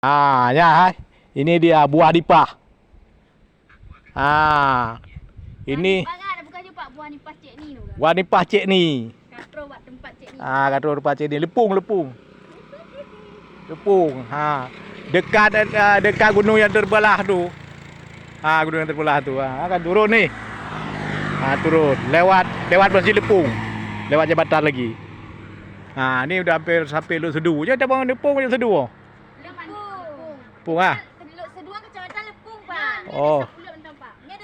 Ya, ini dia buah nipah. Ini buah nipah cik ni tu. buah nipah cik ni. Katro buat tempat cik ni. Katro tempat cik ni, lepung. Dekat gunung yang terbelah tu. Gunung yang terbelah tu. Akan turun ni. Turun lewat Masjid Lepung. Lewat jambatan lagi. Ni udah hampir sampai Luk Sedu. Je dah bangun Lepung je Sedu. Lepung Luk Sedu kecamatan Lepung, Pak. Oh.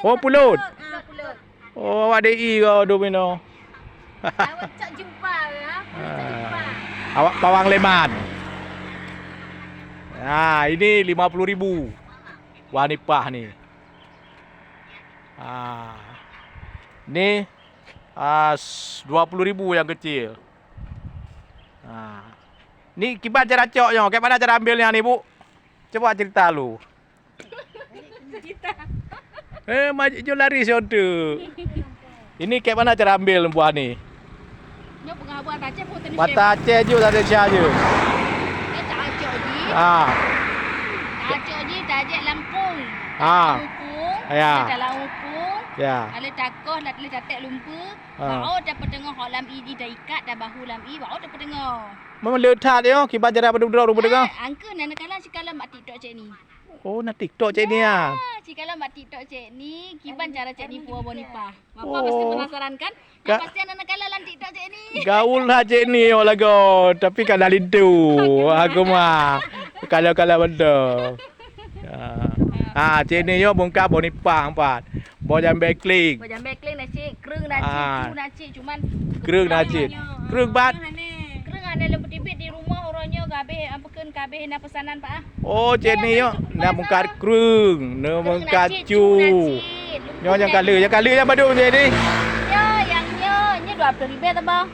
Pulut. Pulut. Pulut. Oh, awak DI kau Domino. Awak cak jumpa ya. Jumpa. Awak pawang leman. Ini 50.000. Buah nipah ni. Ni 20.000 yang kecil. Ni kibat cara coknya. Kayak mana cara ambilnya ni, Bu? Coba cerita lu. Maju lari sodo. Ini kayak mana cara ambil buah ni? Nyo buat Aceh pun tadi. Mata Aceh je tak ada Aceh je. Tak Aceh je. Aceh je tak ajak Lampung. Lampung. Ya. Dalam Lampung. Ya. Kalau takoh nak boleh tatek lumpur. Bau dapat tengok hok lam i dah ikat dah bahu lam i bau dapat tengok. Memang letak dia kibat cara pada rumah dengar. Angka nak kala cikala mak TikTok cik ni. Oh, nak TikTok cik ni Cikala mak TikTok cik ni, kiban cara cik ni buah nipah. Bapa pasti penasaran kan? Yang pasti anak kala lan TikTok cik ni. Gaul lah cik ni olago, tapi kan dah lindu. Aku mah kalau benda. Cik ni yo bongkar buah nipah empat. Buah jambe kling. Buah jambe kling nak cik, kereng nak cik, cu nak cik, cuman kereng nak cik. Kereng bat. Kereng ada lembut tibit di rumah orangnya kabeh ampakeun kabeh na pesanan Pak. Oh, cik ni yo nak bongkar kereng, nak bongkar cu. Nyo yang kala yang badu cik ni. Ya, yang nya 20.000 tu bang.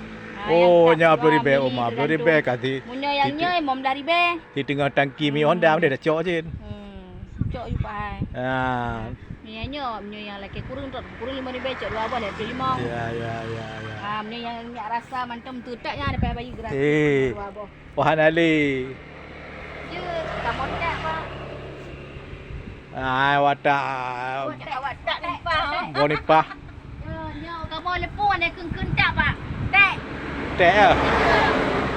Oh, nya 20.000 Omar, 20.000 kati. Munyo yang nya 15.000. Di tengah tangki mi Honda dia dah cok cik. Cok you Pak. Munyo yang laki kurang 5.000 cok 2 boleh 5. Ya. Munyo yang minyak rasa mantap tu taknya ada payah bagi gratis. Wahan Ali. Je, kamu tak Pak. Watak nipah. buah nipah. Nyo kamu lepung ada keun tak Pak. Tek. Tek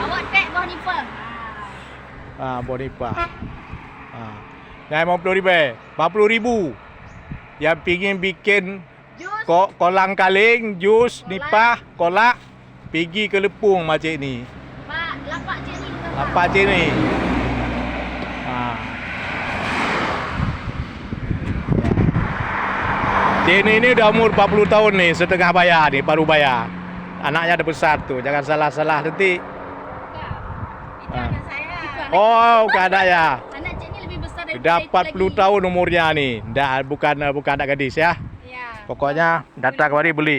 Awak tek buah nipah. Buah nipah. Yang 50.000. Yang pingin bikin kolang kaling, jus, nipah, kolak, pergi ke Lepung macam ni. Pak, lapak cik ni. Lapak cik ni. Cik ni dah umur 40 tahun ni, setengah bayar ni, baru bayar. Anaknya dah besar tu, jangan salah-salah nanti. Itu anak saya. Oh, bukan anak ya. Anak cik ni lebih besar daripada Dah itu 40 tahun umurnya ni. Dah bukan anak gadis ya. Ya. Pokoknya datang kemari beli.